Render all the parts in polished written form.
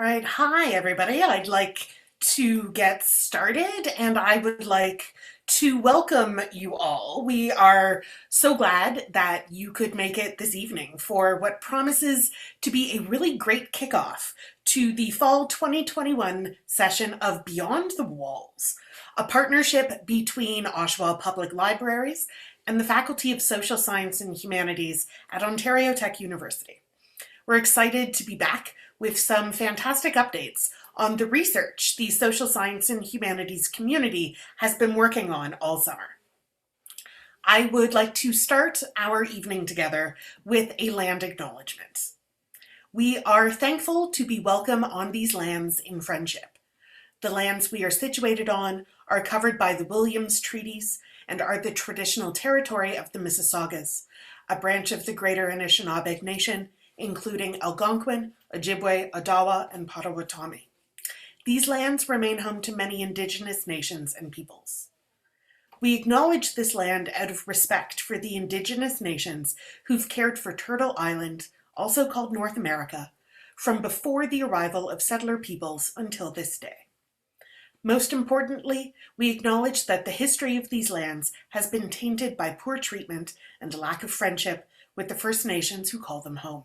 right, hi everybody. I'd like to get started and I would like to welcome you all. We are so glad that you could make it this evening for what promises to be a really great kickoff to the fall 2021 session of Beyond the Walls, a partnership between Oshawa Public Libraries and the Faculty of Social Science and Humanities at Ontario Tech University. We're excited to be back with some fantastic updates on the research the social science and humanities community has been working on all summer. I would like to start our evening together with a land acknowledgement. We are thankful to be welcome on these lands in friendship. The lands we are situated on are covered by the Williams Treaties and are the traditional territory of the Mississaugas, a branch of the Greater Anishinaabe Nation, including Algonquin, Ojibwe, Odawa, and Potawatomi. These lands remain home to many Indigenous nations and peoples. We acknowledge this land out of respect for the Indigenous nations who've cared for Turtle Island, also called North America, from before the arrival of settler peoples until this day. Most importantly, we acknowledge that the history of these lands has been tainted by poor treatment and lack of friendship with the First Nations who call them home.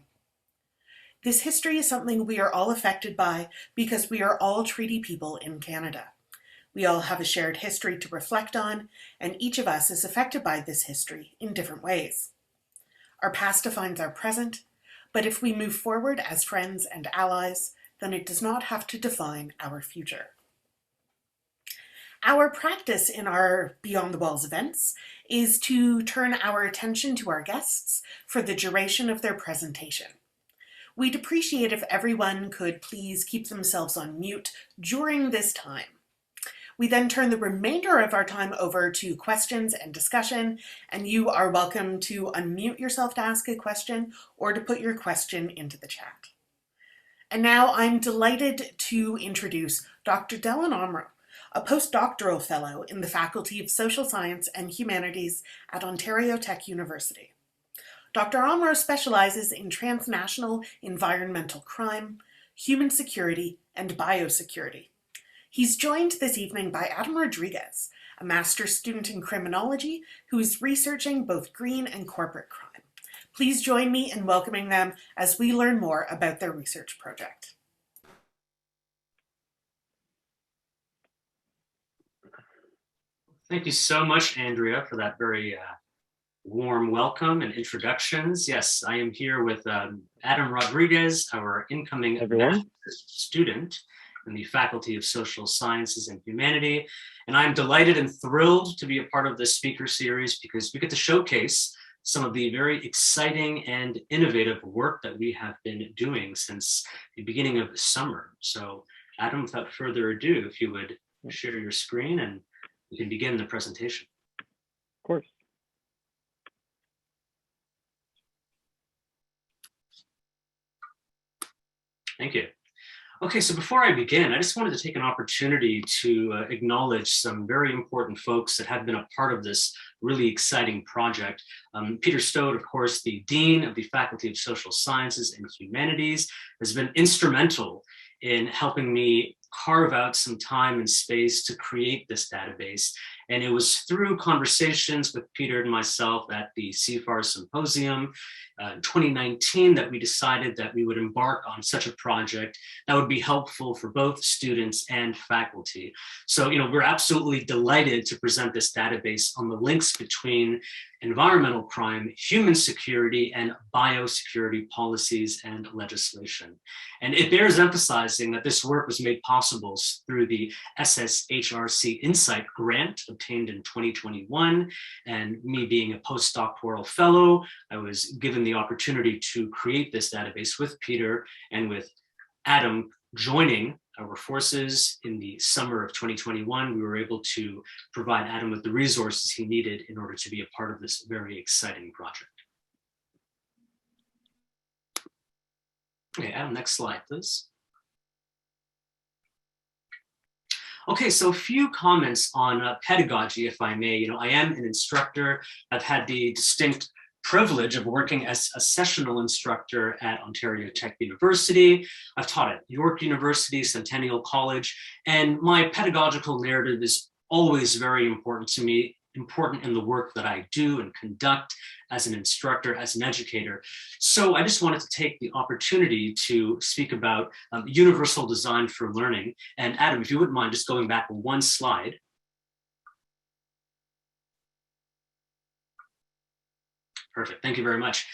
This history is something we are all affected by because we are all treaty people in Canada. We all have a shared history to reflect on, and each of us is affected by this history in different ways. Our past defines our present, but if we move forward as friends and allies, then it does not have to define our future. Our practice in our Beyond the Walls events is to turn our attention to our guests for the duration of their presentation. We'd appreciate if everyone could please keep themselves on mute during this time. We then turn the remainder of our time over to questions and discussion, and you are welcome to unmute yourself to ask a question or to put your question into the chat. And now I'm delighted to introduce Dr. Delon Omrow, a postdoctoral fellow in the Faculty of Social Science and Humanities at Ontario Tech University. Dr. Omrow specializes in transnational environmental crime, human security, and biosecurity. He's joined this evening by Adam Rodriguez, a master's student in criminology who is researching both green and corporate crime. Please join me in welcoming them as we learn more about their research project. Thank you so much, Andrea, for that very warm welcome and introductions. Yes, I am here with Adam Rodriguez, our incoming student in the Faculty of Social Sciences and Humanity. And I'm delighted and thrilled to be a part of this speaker series because we get to showcase some of the very exciting and innovative work that we have been doing since the beginning of the summer. So Adam, without further ado, if you would share your screen and we can begin the presentation. Of course. Thank you. Okay, so before I begin, I just wanted to take an opportunity to acknowledge some very important folks that have been a part of this really exciting project. Peter Stode, of course, the Dean of the Faculty of Social Sciences and Humanities, has been instrumental in helping me carve out some time and space to create this database. And it was through conversations with Peter and myself at the CFAR Symposium in 2019 that we decided that we would embark on such a project that would be helpful for both students and faculty. So, we're absolutely delighted to present this database on the links between environmental crime, human security, and biosecurity policies and legislation. And it bears emphasizing that this work was made possible through the SSHRC Insight Grant obtained in 2021. And me being a postdoctoral fellow, I was given the opportunity to create this database with Peter and with Adam joining our forces in the summer of 2021. We were able to provide Adam with the resources he needed in order to be a part of this very exciting project. Okay, Adam, next slide, please. Okay, so a few comments on pedagogy, if I may. I am an instructor. I've had the distinct privilege of working as a sessional instructor at Ontario Tech University. I've taught at York University, Centennial College, and my pedagogical narrative is always very important to me, important in the work that I do and conduct as an instructor, as an educator. So I just wanted to take the opportunity to speak about universal design for learning. And Adam, if you wouldn't mind just going back one slide. Perfect, thank you very much.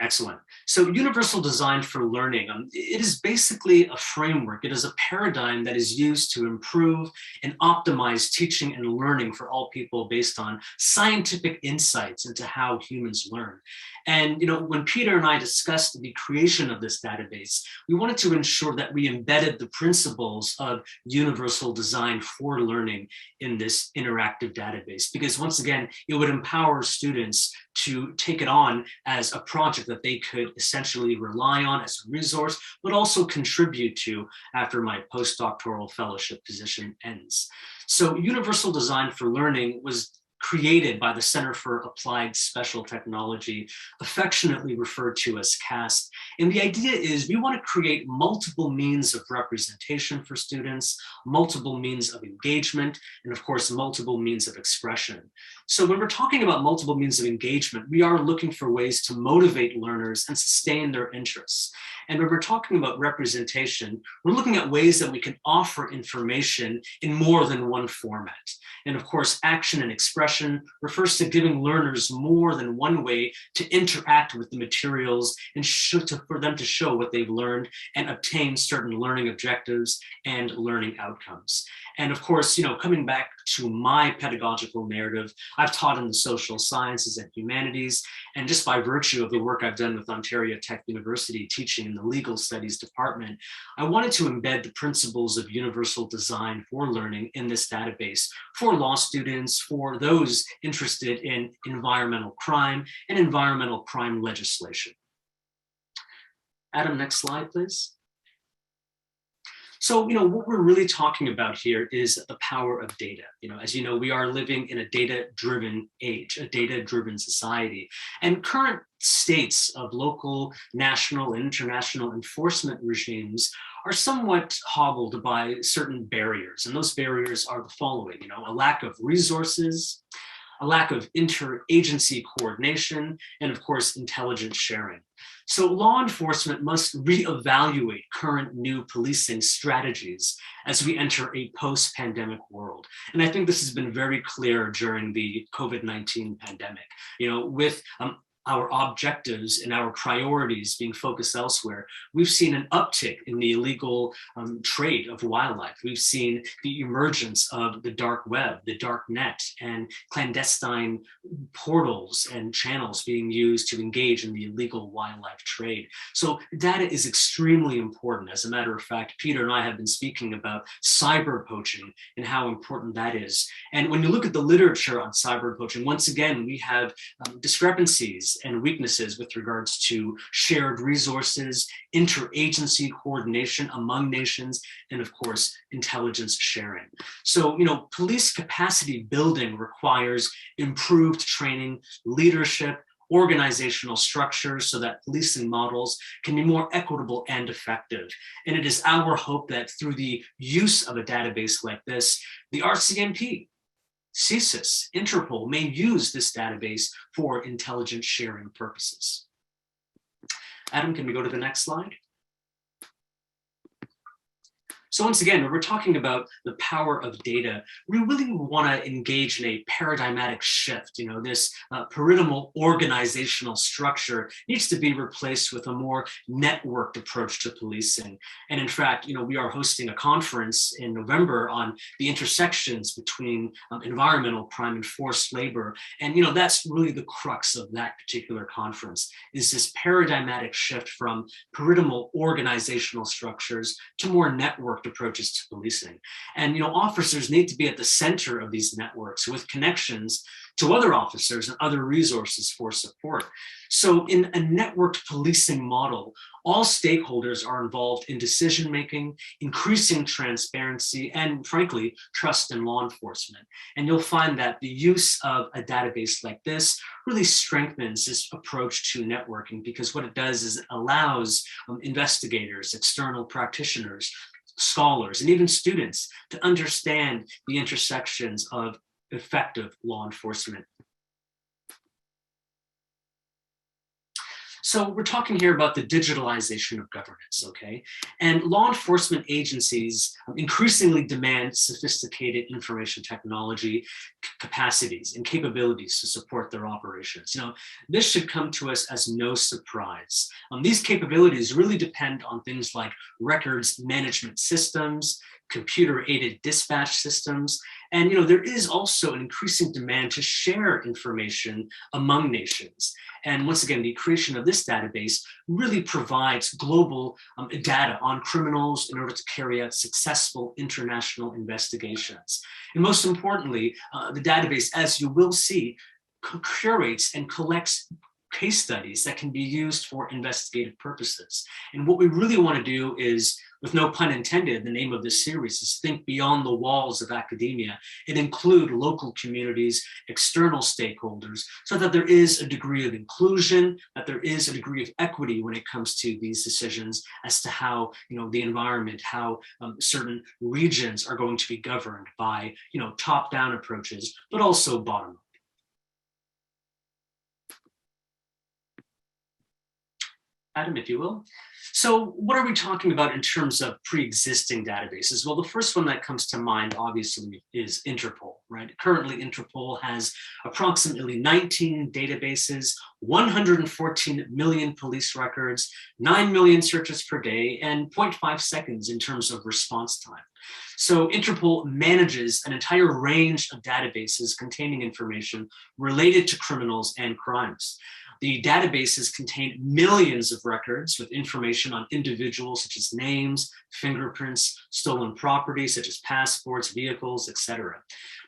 Excellent. So universal design for learning, it is basically a framework. It is a paradigm that is used to improve and optimize teaching and learning for all people based on scientific insights into how humans learn. And when Peter and I discussed the creation of this database, we wanted to ensure that we embedded the principles of universal design for learning in this interactive database, because once again, it would empower students to take it on as a project that they could essentially rely on as a resource, but also contribute to after my postdoctoral fellowship position ends. So universal design for learning was created by the Center for Applied Special Technology, affectionately referred to as CAST. And the idea is we want to create multiple means of representation for students, multiple means of engagement, and of course, multiple means of expression. So when we're talking about multiple means of engagement, we are looking for ways to motivate learners and sustain their interests. And when we're talking about representation, we're looking at ways that we can offer information in more than one format. And of course, action and expression refers to giving learners more than one way to interact with the materials and for them to show what they've learned and obtain certain learning objectives and learning outcomes. And of course, coming back to my pedagogical narrative, I've taught in the social sciences and humanities, and just by virtue of the work I've done with Ontario Tech University teaching in the legal studies department, I wanted to embed the principles of universal design for learning in this database for law students, for those interested in environmental crime and environmental crime legislation. Adam, next slide, please. So, what we're really talking about here is the power of data. As you know, we are living in a data-driven age, a data-driven society. And current states of local, national, and international enforcement regimes are somewhat hobbled by certain barriers. And those barriers are the following, a lack of resources, a lack of interagency coordination, and of course, intelligence sharing. So law enforcement must reevaluate current new policing strategies as we enter a post-pandemic world. And I think this has been very clear during the COVID-19 pandemic. With our objectives and our priorities being focused elsewhere, we've seen an uptick in the illegal trade of wildlife. We've seen the emergence of the dark web, the dark net, and clandestine portals and channels being used to engage in the illegal wildlife trade. So data is extremely important. As a matter of fact, Peter and I have been speaking about cyber poaching and how important that is. And when you look at the literature on cyber poaching, once again, we have discrepancies and weaknesses with regards to shared resources, interagency coordination among nations, and of course, intelligence sharing. So, police capacity building requires improved training, leadership, organizational structures so that policing models can be more equitable and effective. And it is our hope that through the use of a database like this, the RCMP, CSIS, Interpol may use this database for intelligence sharing purposes. Adam, can we go to the next slide? So once again, when we're talking about the power of data, we really want to engage in a paradigmatic shift. This pyramidal organizational structure needs to be replaced with a more networked approach to policing. And in fact, we are hosting a conference in November on the intersections between environmental crime and forced labor. And that's really the crux of that particular conference, is this paradigmatic shift from pyramidal organizational structures to more networked approaches to policing. And officers need to be at the center of these networks with connections to other officers and other resources for support. So in a networked policing model, all stakeholders are involved in decision-making, increasing transparency, and frankly, trust in law enforcement. And you'll find that the use of a database like this really strengthens this approach to networking, because what it does is it allows investigators, external practitioners, scholars, and even students to understand the intersections of effective law enforcement. So we're talking here about the digitalization of governance, okay? And law enforcement agencies increasingly demand sophisticated information technology capacities and capabilities to support their operations. This should come to us as no surprise. These capabilities really depend on things like records management systems, computer-aided dispatch systems, and there is also an increasing demand to share information among nations. And once again, the creation of this database really provides global data on criminals in order to carry out successful international investigations. And most importantly, the database, as you will see, curates and collects case studies that can be used for investigative purposes. And what we really want to do is, with no pun intended, the name of this series is think beyond the walls of academia and include local communities, external stakeholders, so that there is a degree of inclusion, that there is a degree of equity when it comes to these decisions as to how the environment, how certain regions are going to be governed by top-down approaches, but also bottom-up. Adam, if you will. So what are we talking about in terms of pre-existing databases? Well, the first one that comes to mind, obviously, is Interpol, right? Currently, Interpol has approximately 19 databases, 114 million police records, 9 million searches per day, and 0.5 seconds in terms of response time. So Interpol manages an entire range of databases containing information related to criminals and crimes. The databases contain millions of records with information on individuals such as names, fingerprints, stolen property such as passports, vehicles, etc.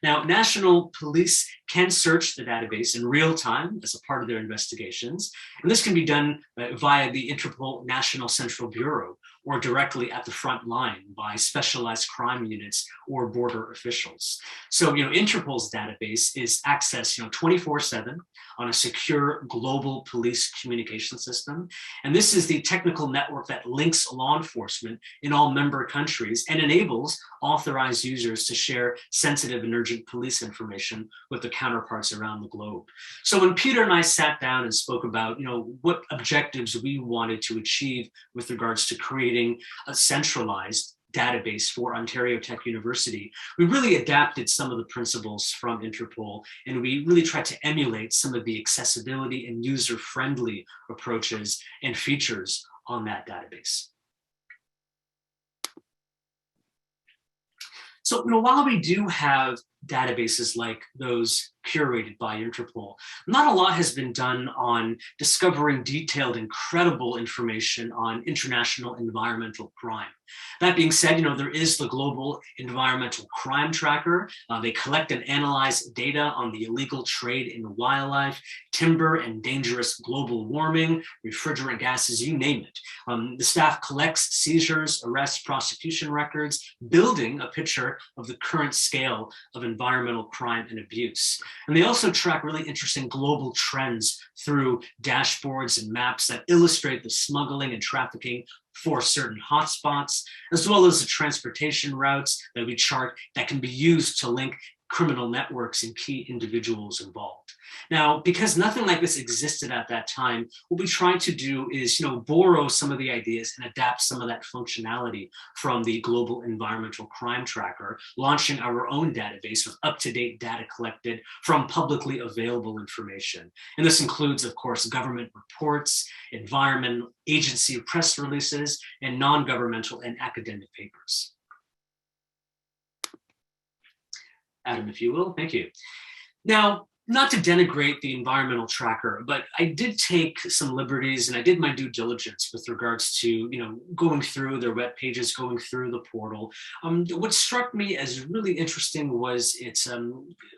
Now, national police can search the database in real time as a part of their investigations, and this can be done via the Interpol National Central Bureau or directly at the front line by specialized crime units or border officials. So, Interpol's database is accessed, 24/7 on a secure global police communication system. And this is the technical network that links law enforcement in all member countries and enables authorized users to share sensitive and urgent police information with their counterparts around the globe. So when Peter and I sat down and spoke about, what objectives we wanted to achieve with regards to creating a centralized database for Ontario Tech University, we really adapted some of the principles from Interpol, and we really tried to emulate some of the accessibility and user-friendly approaches and features on that database. So, while we do have databases like those curated by Interpol, not a lot has been done on discovering detailed, incredible information on international environmental crime. That being said, there is the Global Environmental Crime Tracker. They collect and analyze data on the illegal trade in wildlife, timber and dangerous global warming, refrigerant gases, you name it. The staff collects seizures, arrests, prosecution records, building a picture of the current scale of environmental crime and abuse. And they also track really interesting global trends through dashboards and maps that illustrate the smuggling and trafficking for certain hotspots, as well as the transportation routes that we chart that can be used to link criminal networks and key individuals involved. Now, because nothing like this existed at that time, what we tried to do is, borrow some of the ideas and adapt some of that functionality from the Global Environmental Crime Tracker, launching our own database with up-to-date data collected from publicly available information. And this includes, of course, government reports, environment agency press releases, and non-governmental and academic papers. Adam, if you will, thank you. Now, not to denigrate the environmental tracker, but I did take some liberties and I did my due diligence with regards to, going through their web pages, going through the portal. What struck me as really interesting was its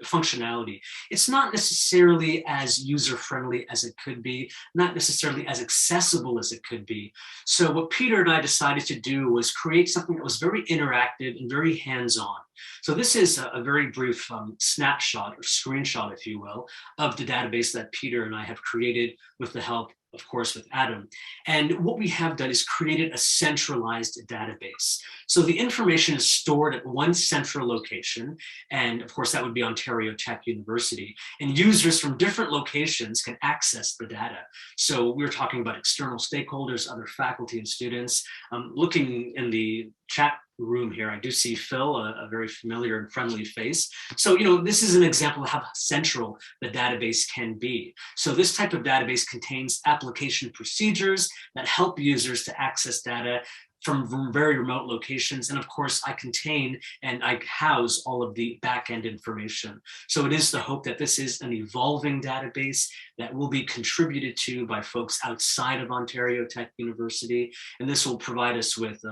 functionality. It's not necessarily as user-friendly as it could be, not necessarily as accessible as it could be. So what Peter and I decided to do was create something that was very interactive and very hands-on. So this is a very brief snapshot or screenshot, if you will, of the database that Peter and I have created with the help, of course, with Adam. And what we have done is created a centralized database. So the information is stored at one central location. And of course, that would be Ontario Tech University. And users from different locations can access the data. So we're talking about external stakeholders, other faculty and students. Looking in the chat room here, I do see Phil, a very familiar and friendly face. So, this is an example of how central the database can be. So this type of database contains application procedures that help users to access data from very remote locations. And of course, I contain and I house all of the backend information. So it is the hope that this is an evolving database that will be contributed to by folks outside of Ontario Tech University. And this will provide us with,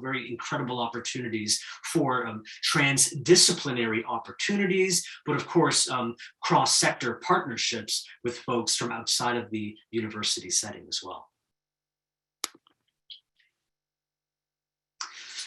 very incredible opportunities for transdisciplinary opportunities, but of course, cross-sector partnerships with folks from outside of the university setting as well.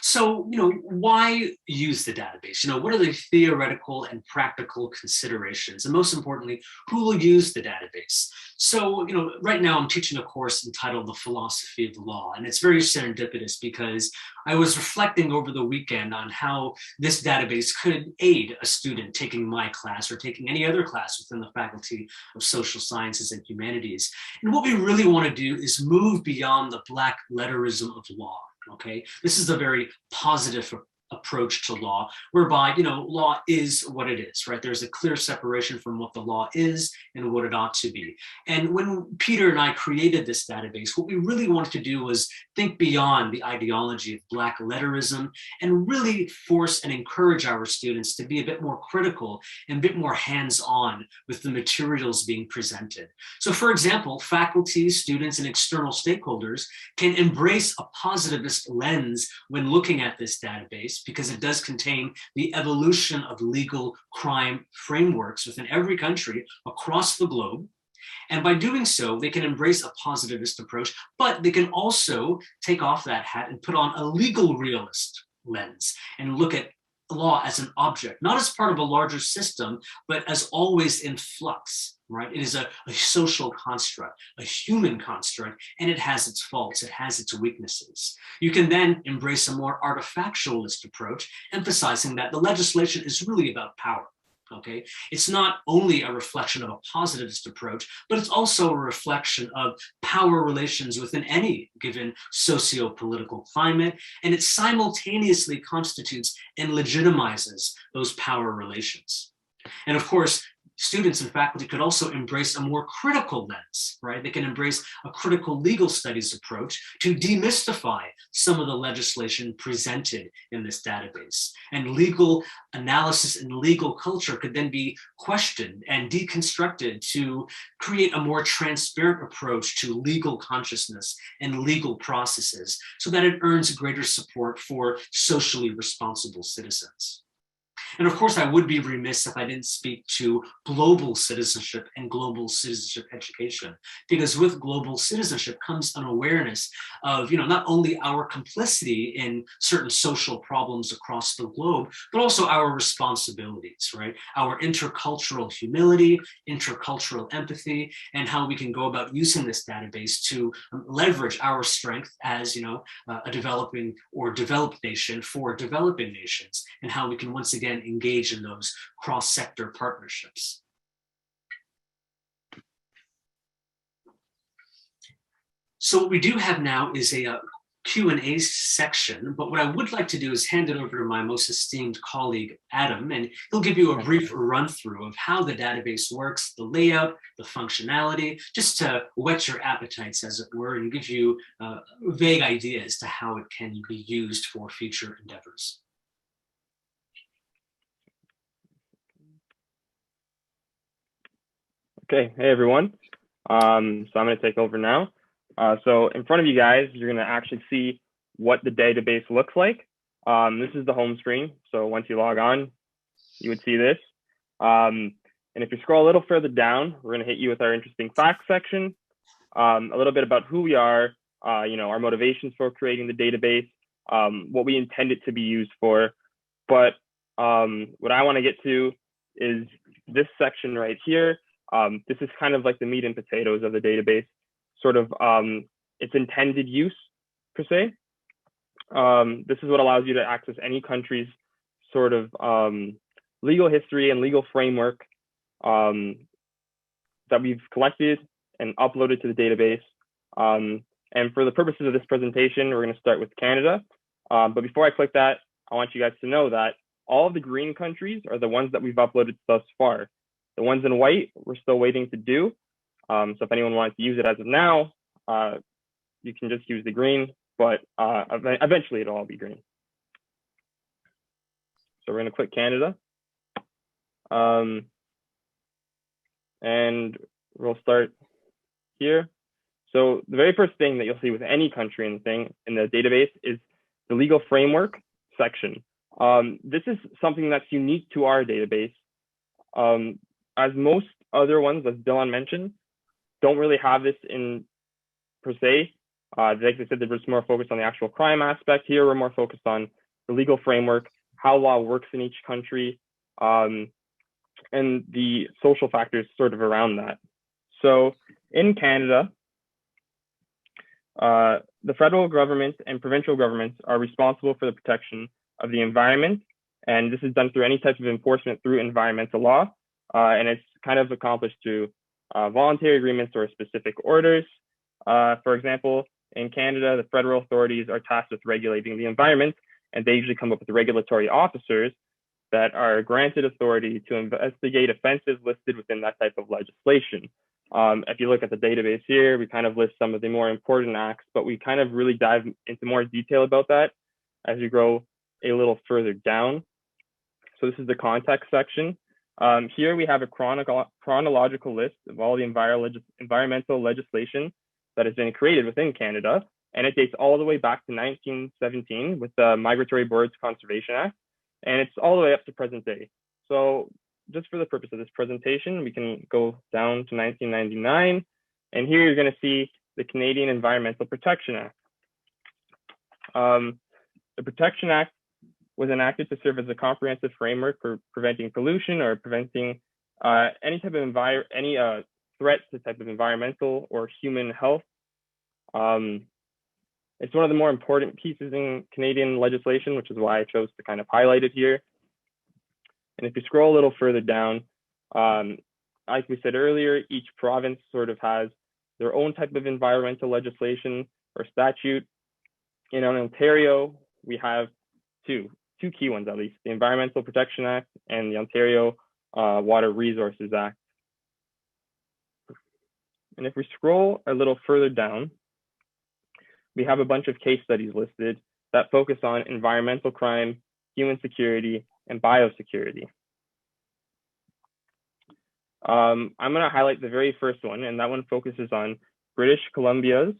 So, why use the database? What are the theoretical and practical considerations? And most importantly, who will use the database? So, right now I'm teaching a course entitled The Philosophy of Law, and it's very serendipitous because I was reflecting over the weekend on how this database could aid a student taking my class or taking any other class within the Faculty of Social Sciences and Humanities. And what we really want to do is move beyond the black letterism of law. Okay, this is a very positive approach to law, whereby, law is what it is, right? There's a clear separation from what the law is and what it ought to be. And when Peter and I created this database, what we really wanted to do was think beyond the ideology of black letterism and really force and encourage our students to be a bit more critical and a bit more hands-on with the materials being presented. So for example, faculty, students, and external stakeholders can embrace a positivist lens when looking at this database, because it does contain the evolution of legal crime frameworks within every country across the globe. And by doing so, they can embrace a positivist approach, but they can also take off that hat and put on a legal realist lens and look at law as an object, not as part of a larger system, but as always in flux, right? It is a social construct, a human construct, and it has its faults, it has its weaknesses. You can then embrace a more artifactualist approach, emphasizing that the legislation is really about power. Okay, it's not only a reflection of a positivist approach, but it's also a reflection of power relations within any given socio-political climate, and it simultaneously constitutes and legitimizes those power relations. And of course, students and faculty could also embrace a more critical lens, right? They can embrace a critical legal studies approach to demystify some of the legislation presented in this database. And legal analysis and legal culture could then be questioned and deconstructed to create a more transparent approach to legal consciousness and legal processes so that it earns greater support for socially responsible citizens. And of course, I would be remiss if I didn't speak to global citizenship and global citizenship education, because with global citizenship comes an awareness of, not only our complicity in certain social problems across the globe, but also our responsibilities, right? Our intercultural humility, intercultural empathy, and how we can go about using this database to leverage our strength as, a developing or developed nation for developing nations, and how we can once again engage in those cross-sector partnerships. So what we do have now is a Q&A section, but what I would like to do is hand it over to my most esteemed colleague, Adam, and he'll give you a brief run-through of how the database works, the layout, the functionality, just to whet your appetites, as it were, and give you vague ideas to how it can be used for future endeavors. Okay, hey everyone. So I'm going to take over now. So in front of you guys, you're going to actually see what the database looks like. This is the home screen. So once you log on, you would see this. And if you scroll a little further down, we're going to hit you with our interesting facts section, a little bit about who we are, our motivations for creating the database, what we intend it to be used for. But what I want to get to is this section right here. This is kind of like the meat and potatoes of the database, sort of its intended use per se. This is what allows you to access any country's sort of legal history and legal framework that we've collected and uploaded to the database. And for the purposes of this presentation, we're going to start with Canada. But before I click that, I want you guys to know that all of the green countries are the ones that we've uploaded thus far. The ones in white, we're still waiting to do. So if anyone wants to use it as of now, you can just use the green, but eventually it'll all be green. So we're going to click Canada. And we'll start here. So the very first thing that you'll see with any country in the database is the legal framework section. This is something that's unique to our database. As most other ones, as Delon mentioned, don't really have this in per se. Like I said, they're just more focused on the actual crime aspect. Here, we're more focused on the legal framework, how law works in each country, and the social factors sort of around that. So in Canada, the federal government and provincial governments are responsible for the protection of the environment. And this is done through any type of enforcement through environmental law. And it's kind of accomplished through voluntary agreements or specific orders. For example, in Canada, the federal authorities are tasked with regulating the environment, and they usually come up with regulatory officers that are granted authority to investigate offenses listed within that type of legislation. If you look at the database here, we kind of list some of the more important acts, but we kind of really dive into more detail about that as you go a little further down. So this is the context section. Here we have a chronological list of all the environmental legislation that has been created within Canada, and it dates all the way back to 1917 with the Migratory Birds Conservation Act, and it's all the way up to present day. So just for the purpose of this presentation, we can go down to 1999, and here you're going to see the Canadian Environmental Protection Act. The Protection Act was enacted to serve as a comprehensive framework for preventing pollution or preventing any type of threat to type of environmental or human health. It's one of the more important pieces in Canadian legislation, which is why I chose to kind of highlight it here. And if you scroll a little further down, like we said earlier, each province sort of has their own type of environmental legislation or statute. In Ontario, we have two key ones at least, the Environmental Protection Act and the Ontario Water Resources Act. And if we scroll a little further down, we have a bunch of case studies listed that focus on environmental crime, human security, and biosecurity. I'm going to highlight the very first one, and that one focuses on British Columbia's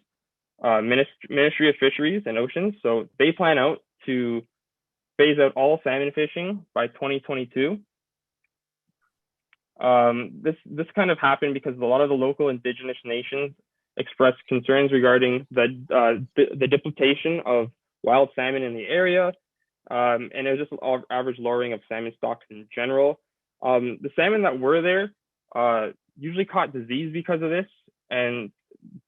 Ministry of Fisheries and Oceans. So they plan out to phase out all salmon fishing by 2022. This kind of happened because a lot of the local indigenous nations expressed concerns regarding the depletion of wild salmon in the area, and it was just average lowering of salmon stocks in general. The salmon that were there usually caught disease because of this, and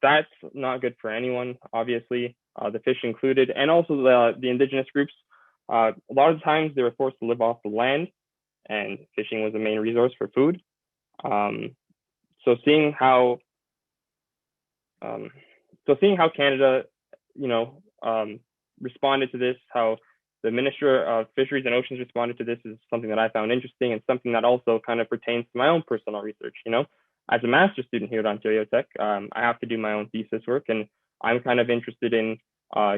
that's not good for anyone, obviously, the fish included, and also the indigenous groups. A lot of times they were forced to live off the land, and fishing was the main resource for food. So seeing how Canada, responded to this, how the Ministry of Fisheries and Oceans responded to this is something that I found interesting, and something that also kind of pertains to my own personal research. As a master's student here at Ontario Tech, I have to do my own thesis work, and I'm kind of interested in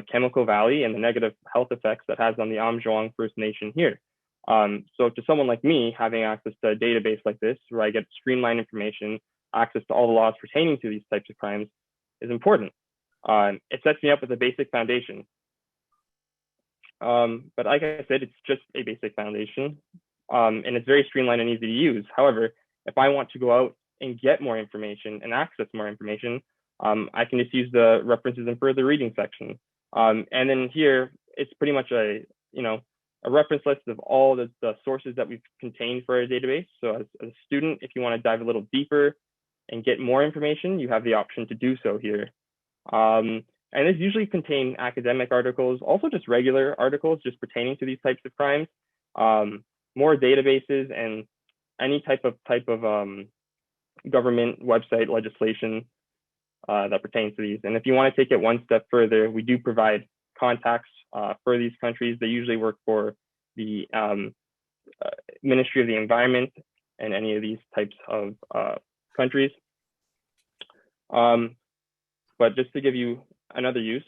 Chemical Valley and the negative health effects that has on the Amjoang First Nation here. So to someone like me, having access to a database like this, where I get streamlined information, access to all the laws pertaining to these types of crimes is important. It sets me up with a basic foundation. But like I said, it's just a basic foundation, and it's very streamlined and easy to use. However, if I want to go out and get more information and access more information, I can just use the references and further reading section. And then here, it's pretty much a reference list of all the sources that we've contained for our database. So as a student, if you want to dive a little deeper and get more information, you have the option to do so here. And these usually contain academic articles, also just regular articles just pertaining to these types of crimes, more databases, and any type of government website legislation that pertains to these. And if you want to take it one step further, we do provide contacts for these countries. They usually work for the Ministry of the Environment and any of these types of countries. But just to give you another use,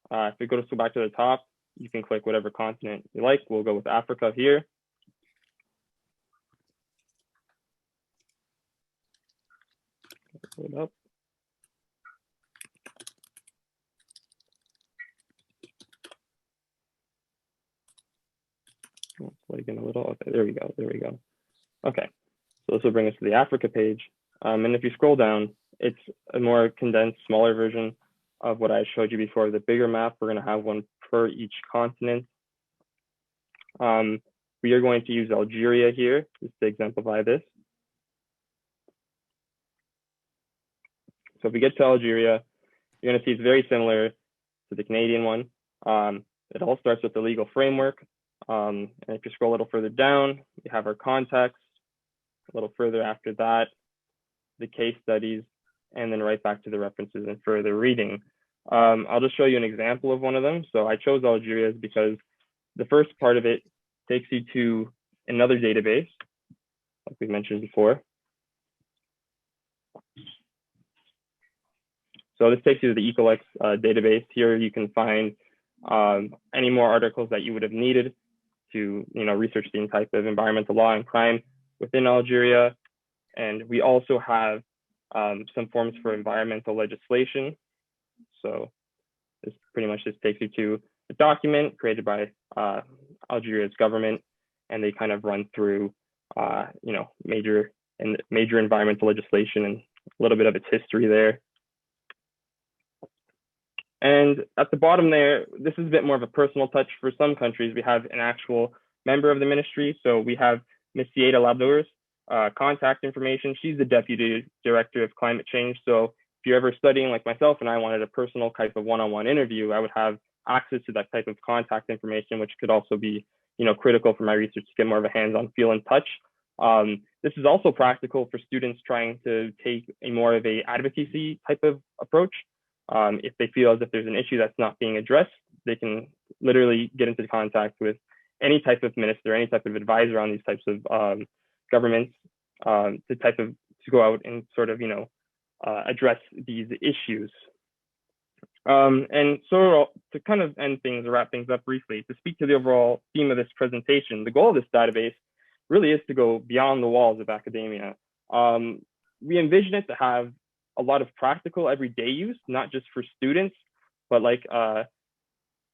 if we go back to the top, you can click whatever continent you like. We'll go with Africa here. Pull it up. Again a little. Okay, there we go. There we go. Okay, so this will bring us to the Africa page. And if you scroll down, it's a more condensed, smaller version of what I showed you before. The bigger map, we're going to have one per each continent. We are going to use Algeria here just to exemplify this. So if we get to Algeria, you're going to see it's very similar to the Canadian one. It all starts with the legal framework. And if you scroll a little further down, we have our context. A little further after that, the case studies, and then right back to the references and further reading. I'll just show you an example of one of them. So I chose Algeria because the first part of it takes you to another database, like we mentioned before. So this takes you to the Ecolex database. Here you can find any more articles that you would have needed to research the type of environmental law and crime within Algeria. And we also have some forms for environmental legislation. So this pretty much just takes you to a document created by Algeria's government, and they kind of run through major environmental legislation and a little bit of its history there. And at the bottom there, this is a bit more of a personal touch. For some countries, we have an actual member of the ministry. So we have Ms. Sieda Labdour's contact information. She's the Deputy Director of Climate Change. So if you're ever studying like myself and I wanted a personal type of one-on-one interview, I would have access to that type of contact information, which could also be critical for my research to get more of a hands-on feel and touch. This is also practical for students trying to take a more of a advocacy type of approach. If they feel as if there's an issue that's not being addressed, they can literally get into contact with any type of minister, any type of advisor on these types of governments to go out and sort of, address these issues. And so to kind of end things or wrap things up briefly, to speak to the overall theme of this presentation, the goal of this database really is to go beyond the walls of academia. We envision it to have a lot of practical everyday use, not just for students, but like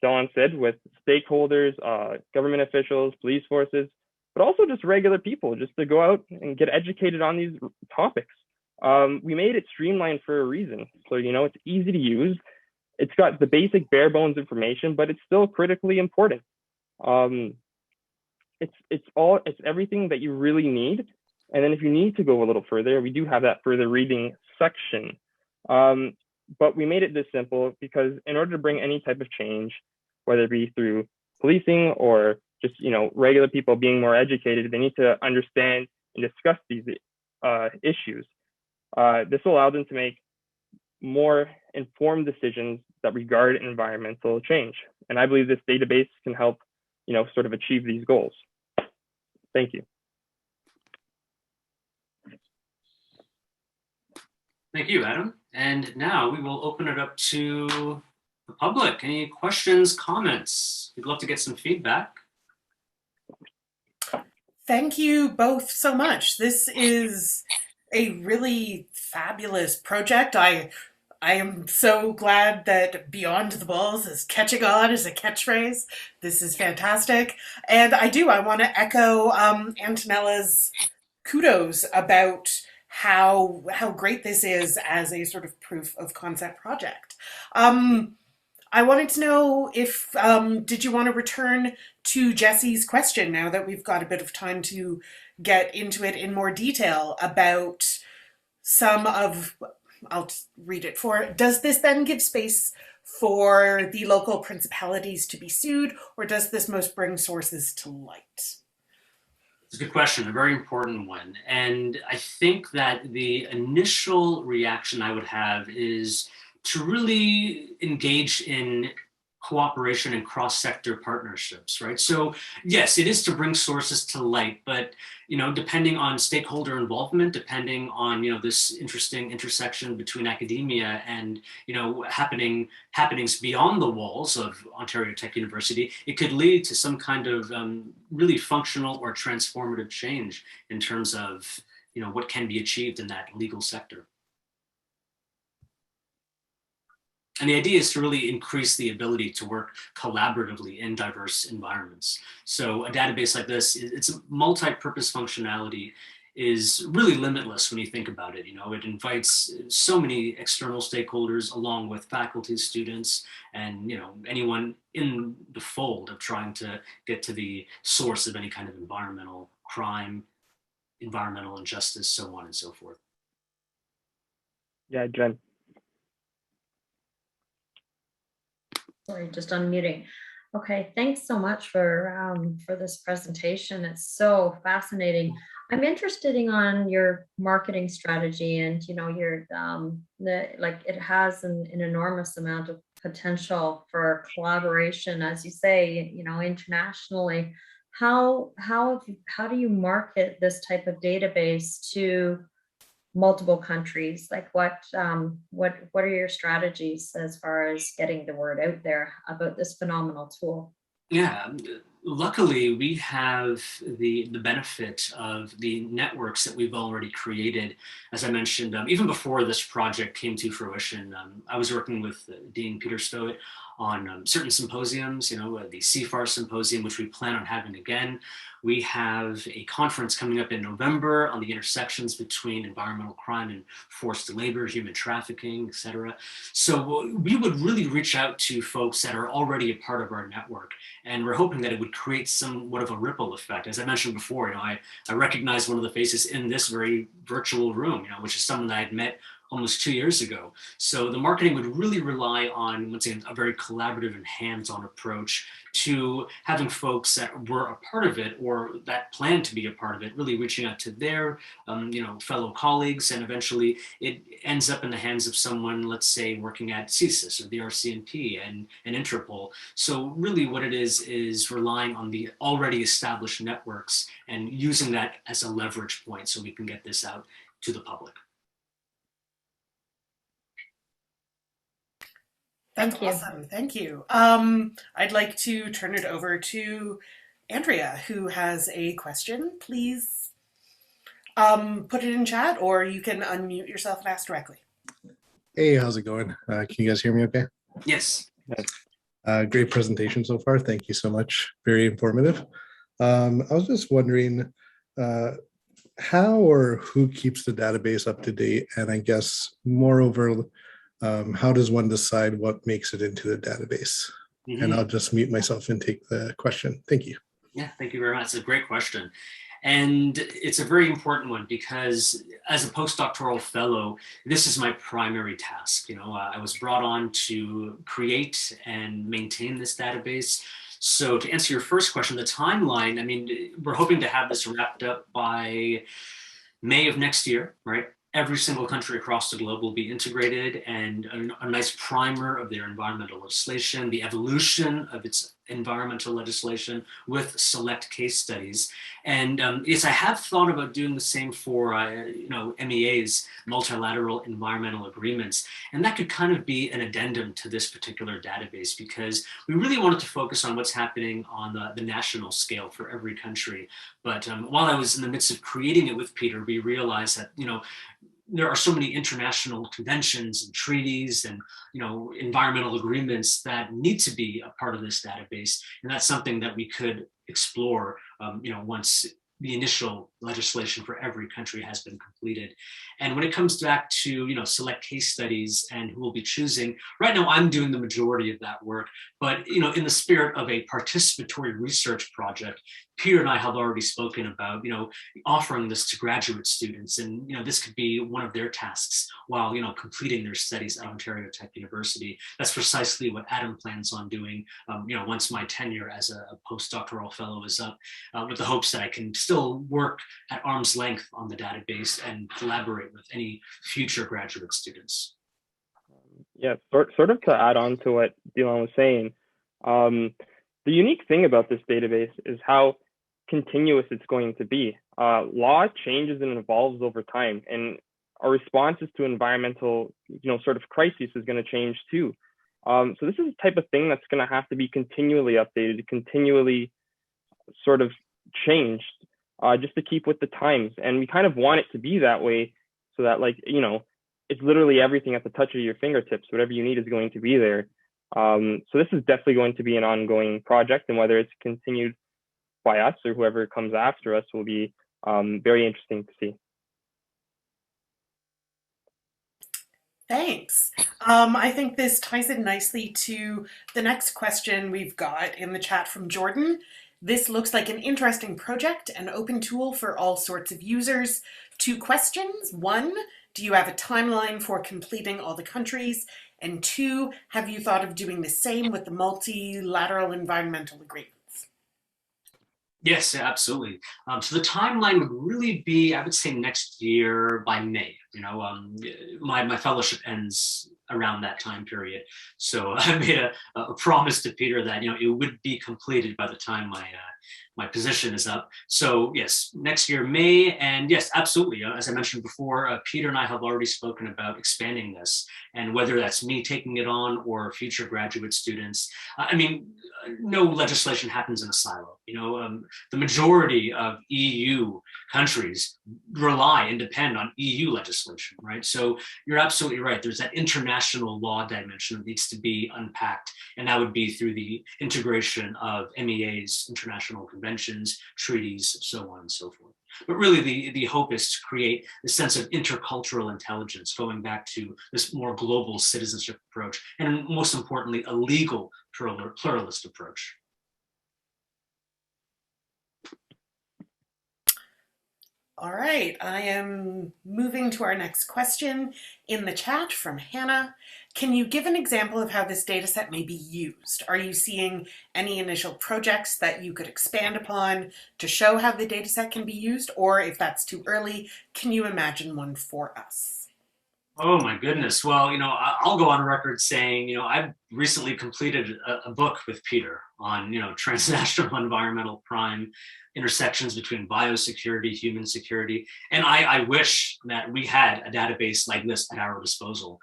Delon said, with stakeholders, government officials, police forces, but also just regular people, just to go out and get educated on these topics. We made it streamlined for a reason. So, it's easy to use. It's got the basic bare bones information, but it's still critically important. It's everything that you really need. And then if you need to go a little further, we do have that further reading section. But we made it this simple because in order to bring any type of change, whether it be through policing or just regular people being more educated, they need to understand and discuss these issues. This will allow them to make more informed decisions that regard environmental change. And I believe this database can help, sort of achieve these goals. Thank you. Thank you, Adam. And now we will open it up to the public. Any questions, comments? We'd love to get some feedback. Thank you both so much. This is a really fabulous project. I am so glad that Beyond the Balls is catching on as a catchphrase. This is fantastic. And I want to echo Antonella's kudos about how great this is as a sort of proof of concept project. I wanted to know if did you want to return to Jesse's question now that we've got a bit of time to get into it in more detail about some of, I'll read it for, does this then give space for the local principalities to be sued, or does this most bring sources to light? It's a good question, a very important one. And I think that the initial reaction I would have is to really engage in cooperation and cross-sector partnerships, right? So yes, it is to bring sources to light, but depending on stakeholder involvement, depending on this interesting intersection between academia and happenings beyond the walls of Ontario Tech University, it could lead to some kind of really functional or transformative change in terms of what can be achieved in that legal sector. And the idea is to really increase the ability to work collaboratively in diverse environments. So a database like this, its multi-purpose functionality is really limitless when you think about it. It invites so many external stakeholders along with faculty, students, and anyone in the fold of trying to get to the source of any kind of environmental crime, environmental injustice, so on and so forth. Yeah, Jen. Sorry, just unmuting. Okay, thanks so much for this presentation. It's so fascinating. I'm interested on your marketing strategy, and your it has an enormous amount of potential for collaboration, as you say, internationally. How do you market this type of database to multiple countries? Like what are your strategies as far as getting the word out there about this phenomenal tool? Yeah, luckily we have the benefit of the networks that we've already created. As I mentioned, even before this project came to fruition, I was working with Dean Peter Stowett on certain symposiums, the CFAR symposium, which we plan on having again. We have a conference coming up in November on the intersections between environmental crime and forced labor, human trafficking, et cetera. So we would really reach out to folks that are already a part of our network. And we're hoping that it would create somewhat of a ripple effect. As I mentioned before, I recognize one of the faces in this very virtual room, which is someone that I'd met almost 2 years ago. So the marketing would really rely on, once again, a very collaborative and hands-on approach to having folks that were a part of it or that plan to be a part of it, really reaching out to their fellow colleagues, and eventually it ends up in the hands of someone, let's say, working at CSIS or the RCMP and Interpol. So really what it is relying on the already established networks and using that as a leverage point so we can get this out to the public. That's awesome. Thank you. I'd like to turn it over to Andrea, who has a question. Please put it in chat, or you can unmute yourself and ask directly. Hey, how's it going? Can you guys hear me okay? Yes. Great presentation so far. Thank you so much. Very informative. I was just wondering how or who keeps the database up to date? And I guess moreover, how does one decide what makes it into the database? Mm-hmm. And I'll just mute myself and take the question. Thank you. Yeah, thank you very much. It's a great question. And it's a very important one because as a postdoctoral fellow, this is my primary task. I was brought on to create and maintain this database. So to answer your first question, the timeline, we're hoping to have this wrapped up by May of next year, right? Every single country across the globe will be integrated, and a nice primer of their environmental legislation, the evolution of its environmental legislation with select case studies. And yes, I have thought about doing the same for, MEAs, multilateral environmental agreements. And that could kind of be an addendum to this particular database, because we really wanted to focus on what's happening on the national scale for every country. But while I was in the midst of creating it with Peter, we realized that, there are so many international conventions and treaties and environmental agreements that need to be a part of this database, and that's something that we could explore once the initial legislation for every country has been completed. And when it comes back to select case studies and who will be choosing, right now I'm doing the majority of that work, but in the spirit of a participatory research project, Peter and I have already spoken about offering this to graduate students, and this could be one of their tasks while completing their studies at Ontario Tech University. That's precisely what Adam plans on doing once my tenure as a postdoctoral fellow is up, with the hopes that I can still work at arm's length on the database and collaborate with any future graduate students. Yeah, sort of to add on to what Delon was saying, the unique thing about this database is how continuous it's going to be. Law changes and evolves over time, and our responses to environmental, sort of crises is going to change too. So this is the type of thing that's going to have to be continually updated, continually sort of changed, just to keep with the times. And we kind of want it to be that way, so that it's literally everything at the touch of your fingertips. Whatever you need is going to be there. So this is definitely going to be an ongoing project, and whether it's continued by us or whoever comes after us will be very interesting to see. Thanks. I think this ties in nicely to the next question we've got in the chat from Jordan. This looks like an interesting project, an open tool for all sorts of users. 2 questions. 1, do you have a timeline for completing all the countries? And 2, have you thought of doing the same with the multilateral environmental agreements? Yes, absolutely. So the timeline would really be, I would say, next year by May. My fellowship ends around that time period. So I made a promise to Peter that it would be completed by the time my position is up. So yes, next year, May. And yes, absolutely. As I mentioned before, Peter and I have already spoken about expanding this, and whether that's me taking it on or future graduate students. No legislation happens in a silo. The majority of EU countries rely and depend on EU legislation, right? So you're absolutely right. There's that international law dimension that needs to be unpacked, and that would be through the integration of MEAs, international conventions, treaties, so on and so forth. But really the hope is to create a sense of intercultural intelligence, going back to this more global citizenship approach, and most importantly, a legal pluralist approach. All right, I am moving to our next question in the chat from Hannah. Can you give an example of how this data set may be used? Are you seeing any initial projects that you could expand upon to show how the data set can be used? Or if that's too early, can you imagine one for us? Oh my goodness. Well, I'll go on record saying, I've recently completed a book with Peter on, transnational environmental crime, intersections between biosecurity, human security. And I wish that we had a database like this at our disposal.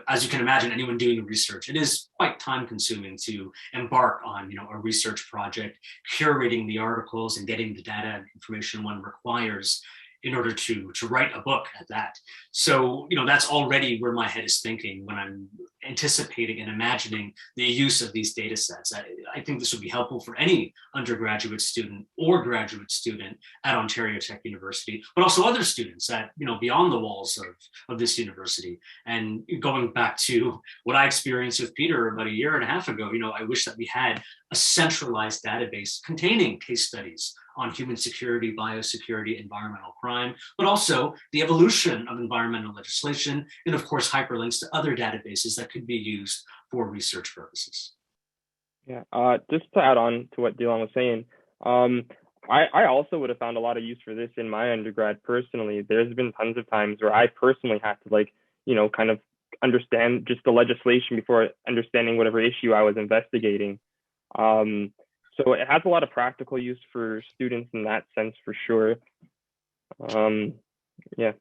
As you can imagine, anyone doing research, it is quite time consuming to embark on, a research project, curating the articles and getting the data and information one requires in order to write a book at that. So, that's already where my head is thinking when I'm anticipating and imagining the use of these data sets. I think this would be helpful for any undergraduate student or graduate student at Ontario Tech University, but also other students at, beyond the walls of this university. And going back to what I experienced with Peter about a year and a half ago, I wish that we had a centralized database containing case studies on human security, biosecurity, environmental crime, but also the evolution of environmental legislation, and of course, hyperlinks to other databases that could be used for research purposes. Yeah, just to add on to what Delon was saying, I also would have found a lot of use for this in my undergrad personally. There's been tons of times where I personally had to kind of understand just the legislation before understanding whatever issue I was investigating. So it has a lot of practical use for students in that sense, for sure. Yeah.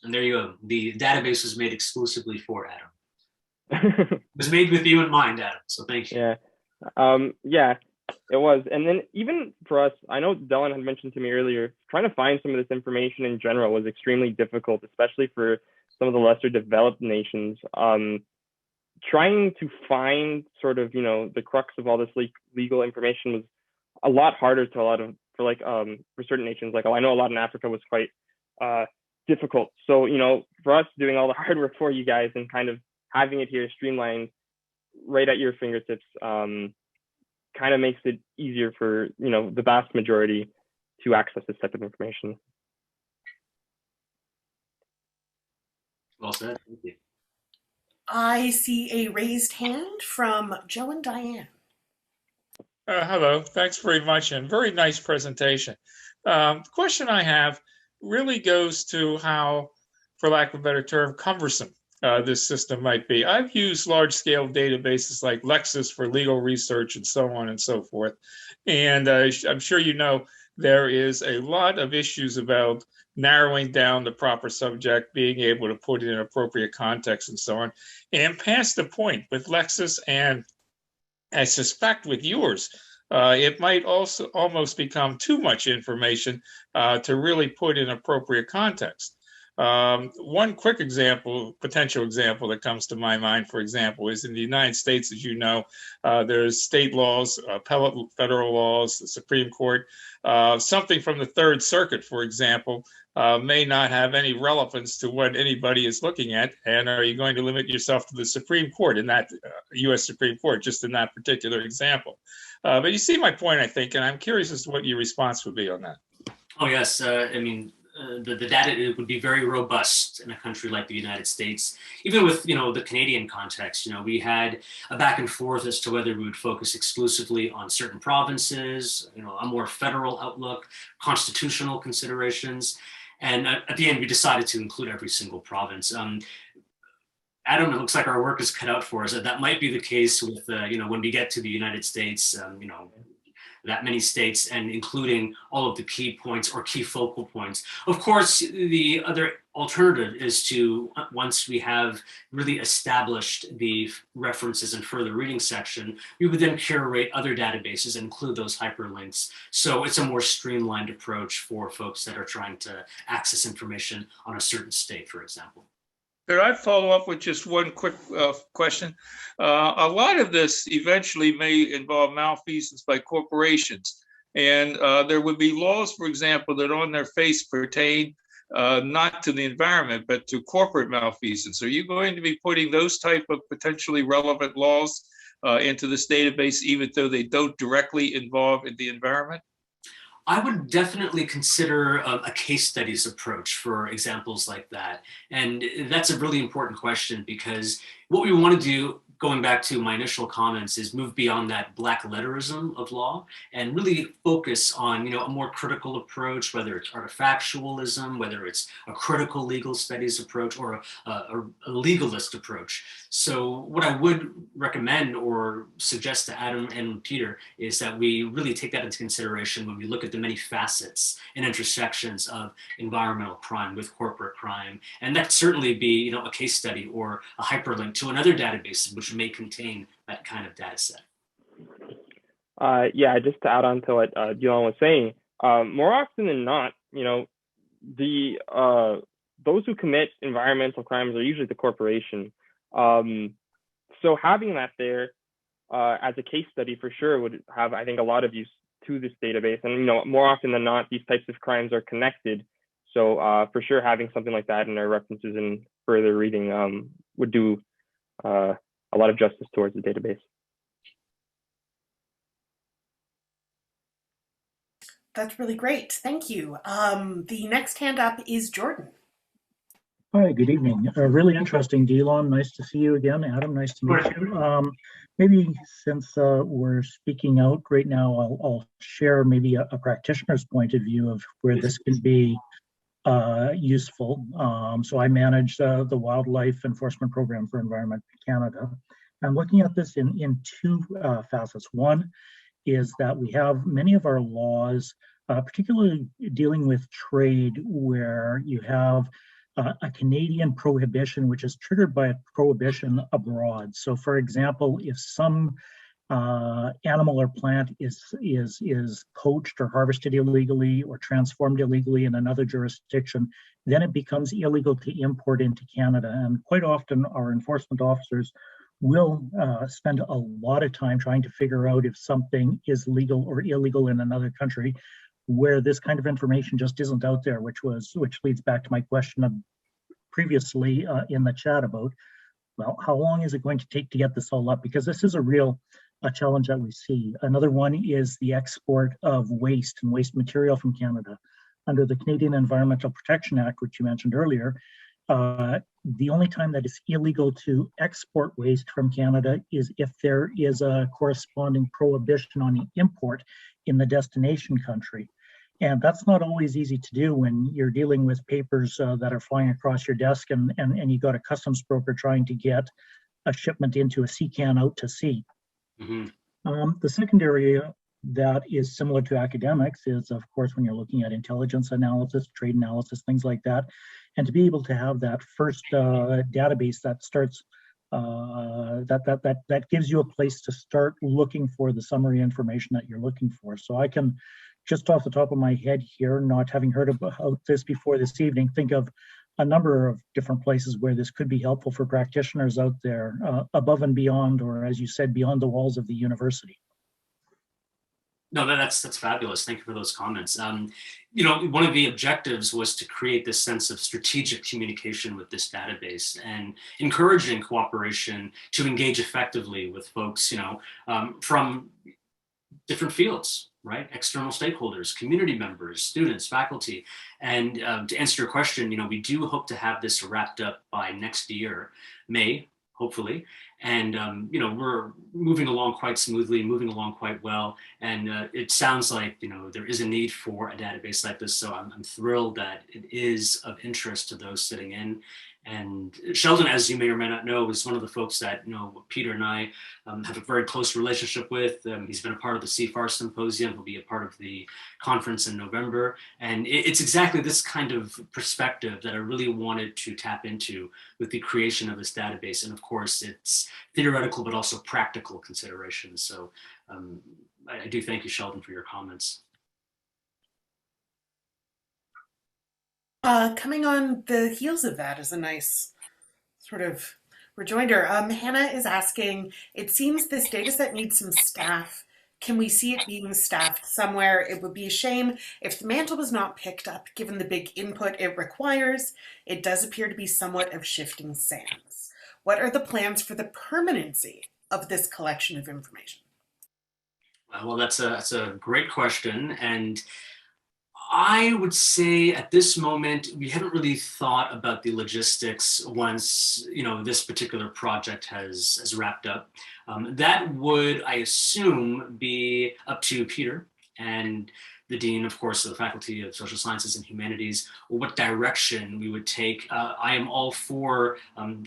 And there you go. The database was made exclusively for Adam. It was made with you in mind, Adam. So thank you. Yeah. Yeah, it was. And then even for us, I know Delon had mentioned to me earlier, trying to find some of this information in general was extremely difficult, especially for some of the lesser developed nations. Trying to find sort of, the crux of all this legal information was a lot harder for certain nations. Like, I know a lot in Africa was quite difficult. So, for us doing all the hard work for you guys and kind of having it here streamlined right at your fingertips, kind of makes it easier for, the vast majority to access this type of information. Well said. Thank you. I see a raised hand from Joe and Diane. Hello, thanks very much, and very nice presentation. The question I have really goes to how, for lack of a better term, cumbersome this system might be. I've used large-scale databases like Lexis for legal research and so on and so forth, and I'm sure you know there is a lot of issues about narrowing down the proper subject, being able to put it in appropriate context and so on. And past the point with Lexis, and I suspect with yours, it might also almost become too much information to really put in appropriate context. One quick example, potential example that comes to my mind, for example, is in the United States, as you know, there's state laws, appellate federal laws, the Supreme Court. Something from the Third Circuit, for example, may not have any relevance to what anybody is looking at. And are you going to limit yourself to the Supreme Court in that U.S. Supreme Court, just in that particular example? But you see my point, I think, and I'm curious as to what your response would be on that. Oh, yes. I mean, the data, it would be very robust in a country like the United States. Even with, the Canadian context, we had a back and forth as to whether we would focus exclusively on certain provinces, a more federal outlook, constitutional considerations. And at the end, we decided to include every single province. Adam, it looks like our work is cut out for us. That might be the case with, when we get to the United States, that many states, and including all of the key points or key focal points. Of course, the other alternative is to, once we have really established the references and further reading section, we would then curate other databases and include those hyperlinks. So it's a more streamlined approach for folks that are trying to access information on a certain state, for example. Could I follow up with just one quick question? A lot of this eventually may involve malfeasance by corporations. And there would be laws, for example, that on their face pertain not to the environment, but to corporate malfeasance. Are you going to be putting those type of potentially relevant laws into this database, even though they don't directly involve the environment? I would definitely consider a case studies approach for examples like that. And that's a really important question, because what we want to do, going back to my initial comments, is move beyond that black letterism of law and really focus on, a more critical approach, whether it's artifactualism, whether it's a critical legal studies approach, or a legalist approach. So what I would recommend or suggest to Adam and Peter is that we really take that into consideration when we look at the many facets and intersections of environmental crime with corporate crime. And that certainly be, a case study or a hyperlink to another database which may contain that kind of data set. Yeah, just to add on to what Delon was saying, more often than not, those who commit environmental crimes are usually the corporation. So having that there as a case study for sure would have, I think, a lot of use to this database. And more often than not, these types of crimes are connected. So for sure, having something like that in our references and further reading would do a lot of justice towards the database. That's really great. Thank you. The next hand up is Jordan. Hi, good evening. Really interesting, Delon. Nice to see you again. Adam, nice to meet you. Maybe since we're speaking out right now, I'll share maybe a practitioner's point of view of where this can be useful. So I manage the Wildlife Enforcement Program for Environment Canada. I'm looking at this in two facets. One is that we have many of our laws, particularly dealing with trade, where you have a Canadian prohibition, which is triggered by a prohibition abroad. So, for example, if some animal or plant is poached or harvested illegally or transformed illegally in another jurisdiction, then it becomes illegal to import into Canada. And quite often, our enforcement officers will spend a lot of time trying to figure out if something is legal or illegal in another country, where this kind of information just isn't out there, which leads back to my question of previously in the chat about, well, how long is it going to take to get this all up? Because this is a real challenge that we see. Another one is the export of waste and waste material from Canada. Under the Canadian Environmental Protection Act, which you mentioned earlier, the only time that it's illegal to export waste from Canada is if there is a corresponding prohibition on the import in the destination country. And that's not always easy to do when you're dealing with papers that are flying across your desk and you got a customs broker trying to get a shipment into a sea can out to sea. Mm-hmm. The second area that is similar to academics is, of course, when you're looking at intelligence analysis, trade analysis, things like that. And to be able to have that first database that starts, that gives you a place to start looking for the summary information that you're looking for. So I can, just off the top of my head here, not having heard about this before this evening, think of a number of different places where this could be helpful for practitioners out there, above and beyond, or as you said, beyond the walls of the university. No, that's fabulous. Thank you for those comments. You know, one of the objectives was to create this sense of strategic communication with this database and encouraging cooperation to engage effectively with folks, you know, from different fields, right? External stakeholders, community members, students, faculty. And to answer your question, you know, we do hope to have this wrapped up by next year, May, hopefully. And, you know, we're moving along quite smoothly, moving along quite well. And it sounds like, you know, there is a need for a database like this. So I'm thrilled that it is of interest to those sitting in. And Sheldon, as you may or may not know, is one of the folks that, you know, Peter and I have a very close relationship with. He's been a part of the CFAR Symposium. He'll be a part of the conference in November. And it's exactly this kind of perspective that I really wanted to tap into with the creation of this database. And of course, it's theoretical, but also practical considerations. So I do thank you, Sheldon, for your comments. Coming on the heels of that is a nice sort of rejoinder. Hannah is asking, it seems this data set needs some staff. Can we see it being staffed somewhere? It would be a shame if the mantle was not picked up, given the big input it requires. It does appear to be somewhat of shifting sands. What are the plans for the permanency of this collection of information? Well, that's a great question. And I would say at this moment, we haven't really thought about the logistics once, you know, this particular project has wrapped up. That would, I assume, be up to Peter and the Dean, of course, of the Faculty of Social Sciences and Humanities, or what direction we would take. I am all for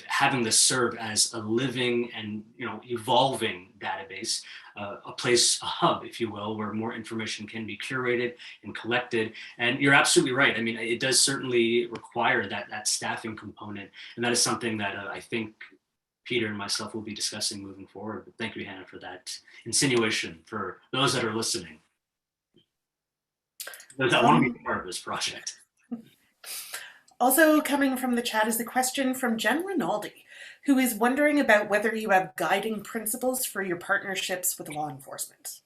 having this serve as a living and, you know, evolving database, a place, a hub, if you will, where more information can be curated and collected. And you're absolutely right. I mean, it does certainly require that staffing component. And that is something that I think Peter and myself will be discussing moving forward. But thank you, Hannah, for that insinuation for those that are listening. Those that want to be part of this project. Also coming from the chat is a question from Jen Rinaldi, who is wondering about whether you have guiding principles for your partnerships with law enforcement.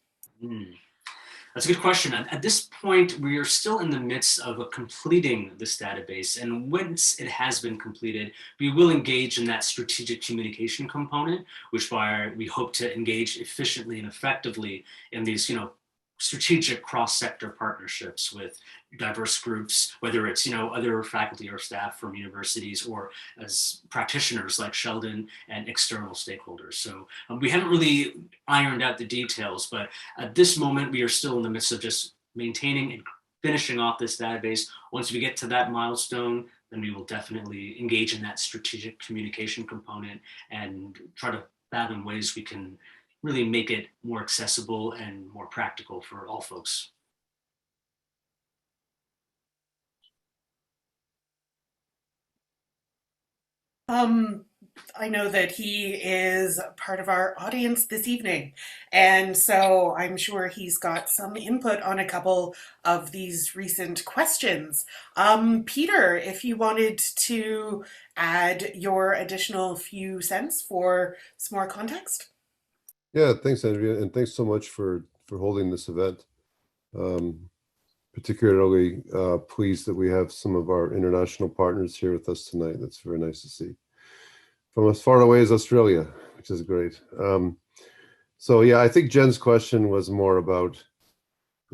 That's a good question. At this point, we are still in the midst of completing this database. And once it has been completed, we will engage in that strategic communication component, which we hope to engage efficiently and effectively in these, you know, strategic cross-sector partnerships with diverse groups, whether it's, you know, other faculty or staff from universities or as practitioners like Sheldon and external stakeholders. So we haven't really ironed out the details, but at this moment, we are still in the midst of just maintaining and finishing off this database. Once we get to that milestone, then we will definitely engage in that strategic communication component and try to fathom ways we can really make it more accessible and more practical for all folks. I know that he is part of our audience this evening, and so I'm sure he's got some input on a couple of these recent questions. Peter, if you wanted to add your additional few cents for some more context. Yeah, thanks, Andrea, and thanks so much for holding this event. Particularly pleased that we have some of our international partners here with us tonight. That's very nice to see. From as far away as Australia, which is great. So yeah, I think Jen's question was more about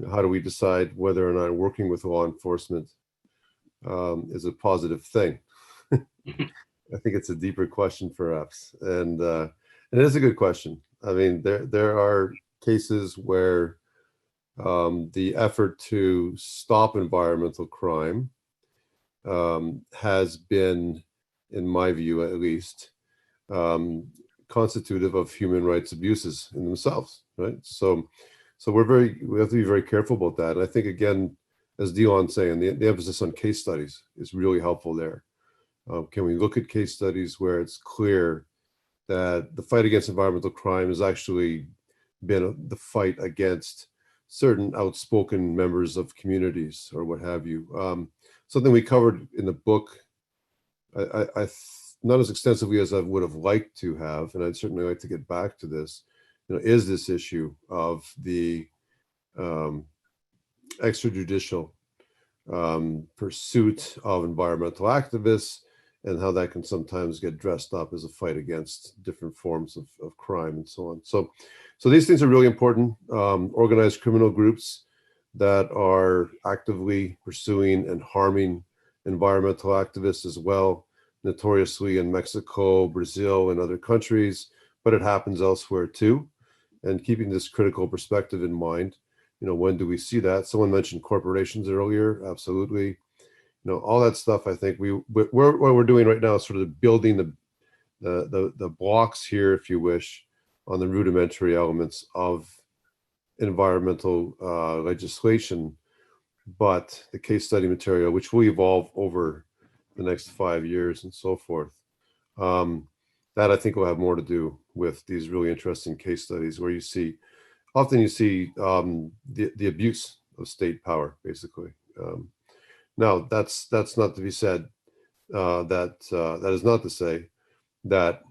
how do we decide whether or not working with law enforcement is a positive thing. I think it's a deeper question perhaps, and it is a good question. I mean, there are cases where the effort to stop environmental crime has been, in my view at least, constitutive of human rights abuses in themselves, right? So we have to be very careful about that. And I think, again, as Delon's saying, the emphasis on case studies is really helpful there. Can we look at case studies where it's clear that the fight against environmental crime has actually been the fight against certain outspoken members of communities or what have you? Something we covered in the book, I not as extensively as I would have liked to have, and I'd certainly like to get back to this, is this issue of the extrajudicial pursuit of environmental activists and how that can sometimes get dressed up as a fight against different forms of crime and so on. So these things are really important. Organized criminal groups that are actively pursuing and harming environmental activists as well, notoriously in Mexico, Brazil, and other countries, but it happens elsewhere too. And keeping this critical perspective in mind, when do we see that? Someone mentioned corporations earlier, absolutely. All that stuff, I think what we're doing right now is sort of building the blocks here, if you wish, on the rudimentary elements of environmental legislation, but the case study material, which will evolve over the next 5 years and so forth, that I think will have more to do with these really interesting case studies where often you see the abuse of state power, basically. Now, that's not to be said. That is not to say that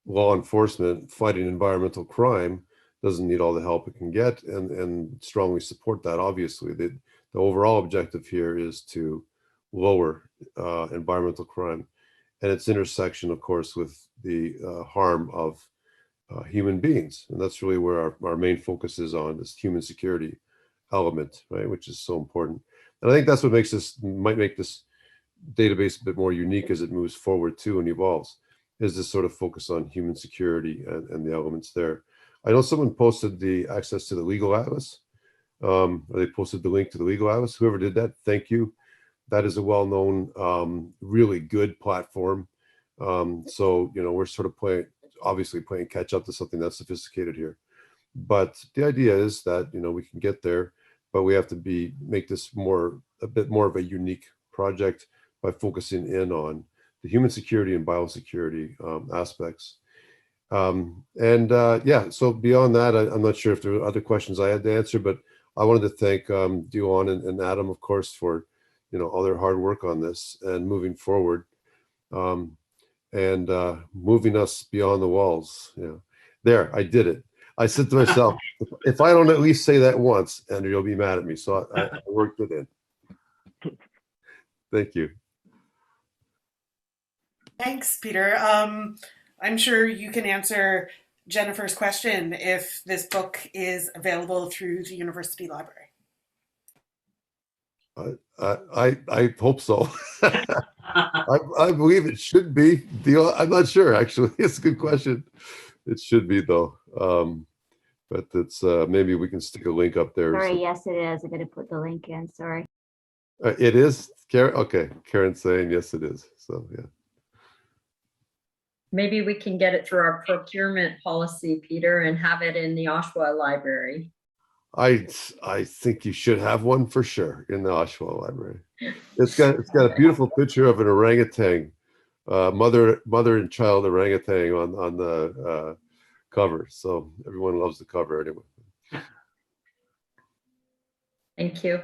law enforcement fighting environmental crime doesn't need all the help it can get, and strongly support that. Obviously, the overall objective here is to lower environmental crime and its intersection, of course, with the harm of human beings, and that's really where our main focus is on this human security element, right, which is so important. And I think that's what might make this database a bit more unique as it moves forward too and evolves, is this sort of focus on human security and the elements there. I know someone posted the access to the legal atlas. They posted the link to the legal atlas. Whoever did that, thank you. That is a well-known, really good platform. So, we're sort of obviously playing catch up to something that's sophisticated here. But the idea is that, we can get there, but we have to make this a bit more of a unique project by focusing in on the human security and biosecurity aspects. Yeah, so beyond that, I'm not sure if there are other questions I had to answer, but I wanted to thank Delon and Adam, of course, for all their hard work on this and moving forward, and moving us beyond the walls. There, I did it. I said to myself, if I don't at least say that once, Andrew, you'll be mad at me. So I worked it in. Thank you. Thanks, Peter. I'm sure you can answer Jennifer's question if this book is available through the university library. I hope so. I believe it should be. I'm not sure, actually. It's a good question. It should be, though. But it's maybe we can stick a link up there. Sorry, yes, it is. I got to put the link in. Sorry. It is, Karen. Okay, Karen's saying yes, it is. So yeah. Maybe we can get it through our procurement policy, Peter, and have it in the Oshawa Library. I think you should have one for sure in the Oshawa Library. It's got a beautiful picture of an orangutan, mother and child orangutan on the cover. So everyone loves the cover anyway. Thank you.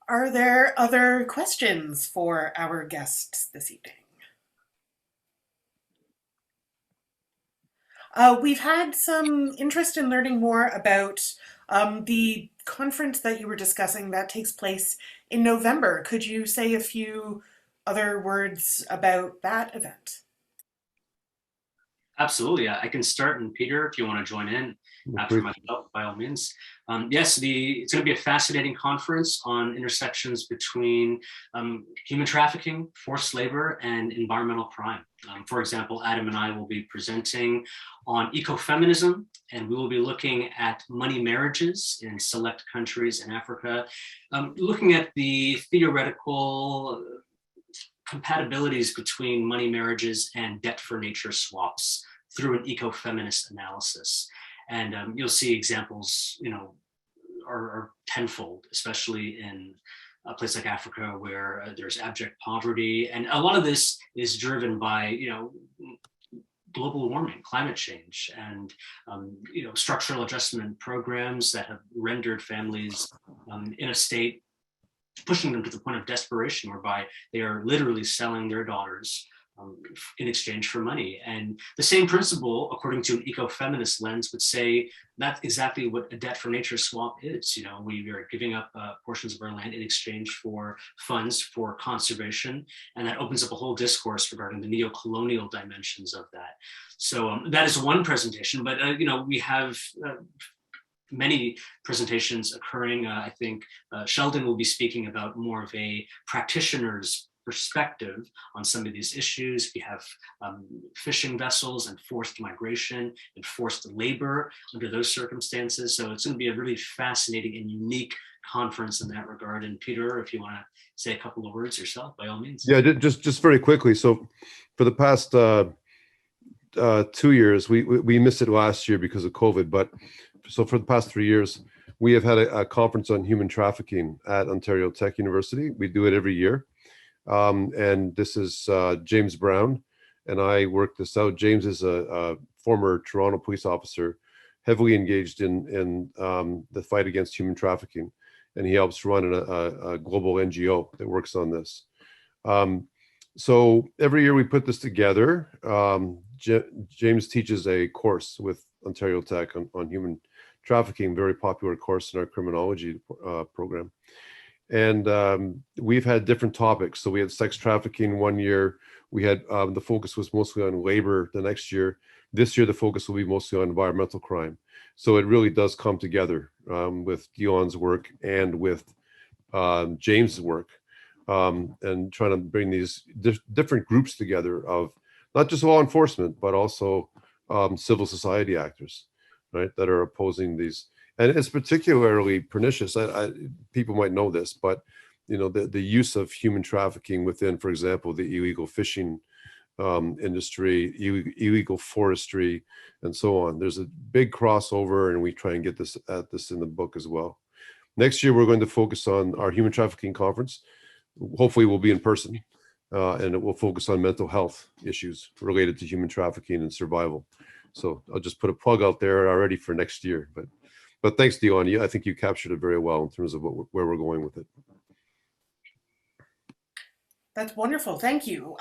Are there other questions for our guests this evening? We've had some interest in learning more about the conference that you were discussing that takes place in November. Could you say a few other words about that event? Absolutely. I can start, and Peter, if you want to join in after myself, by all means. Yes, it's going to be a fascinating conference on intersections between human trafficking, forced labor, and environmental crime. For example, Adam and I will be presenting on ecofeminism, and we will be looking at money marriages in select countries in Africa, looking at the theoretical compatibilities between money marriages and debt for nature swaps through an ecofeminist analysis. And you'll see examples, are tenfold, especially in a place like Africa where there's abject poverty. And a lot of this is driven by, global warming, climate change, and structural adjustment programs that have rendered families in a state, pushing them to the point of desperation, whereby they are literally selling their daughters in exchange for money. And the same principle, according to an ecofeminist lens, would say that's exactly what a debt for nature swap is. We are giving up portions of our land in exchange for funds for conservation, and that opens up a whole discourse regarding the neo-colonial dimensions of that. So that is one presentation, but we have many presentations occurring. I think Sheldon will be speaking about more of a practitioner's perspective on some of these issues. We have fishing vessels and forced migration and forced labor under those circumstances. So it's going to be a really fascinating and unique conference in that regard. And Peter, if you want to say a couple of words yourself, by all means. Yeah, just very quickly. So for the past 2 years, we missed it last year because of COVID, but so for the past 3 years, we have had a conference on human trafficking at Ontario Tech University. We do it every year. And this is James Brown, and I worked this out. James is a former Toronto police officer, heavily engaged in the fight against human trafficking, and he helps run a global NGO that works on this. So every year we put this together. James teaches a course with Ontario Tech on human trafficking, very popular course in our criminology program. And we've had different topics. So we had sex trafficking one year. We had the focus was mostly on labor the next year. This year, the focus will be mostly on environmental crime. So it really does come together with Delon's work and with James's work, and trying to bring these different groups together of not just law enforcement, but also civil society actors, right, that are opposing these. And it's particularly pernicious. People might know this, but the use of human trafficking within, for example, the illegal fishing industry, illegal forestry, and so on. There's a big crossover, and we try and get this in the book as well. Next year, we're going to focus on our human trafficking conference. Hopefully, we'll be in person, and it will focus on mental health issues related to human trafficking and survival. So I'll just put a plug out there already for next year, But thanks, Delon. I think you captured it very well in terms of where we're going with it. That's wonderful. Thank you.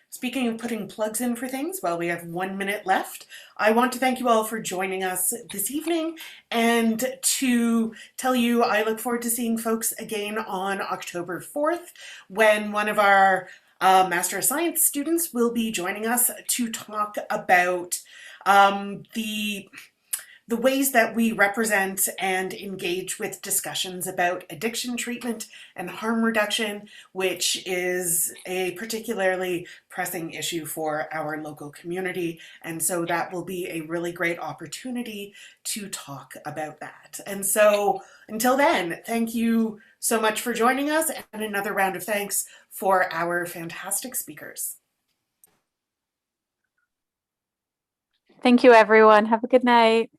Speaking of putting plugs in for things, well, we have 1 minute left. I want to thank you all for joining us this evening, and to tell you I look forward to seeing folks again on October 4th, when one of our Master of Science students will be joining us to talk about the the ways that we represent and engage with discussions about addiction treatment and harm reduction, which is a particularly pressing issue for our local community. And so that will be a really great opportunity to talk about that. And so until then, thank you so much for joining us, and another round of thanks for our fantastic speakers. Thank you, everyone. Have a good night.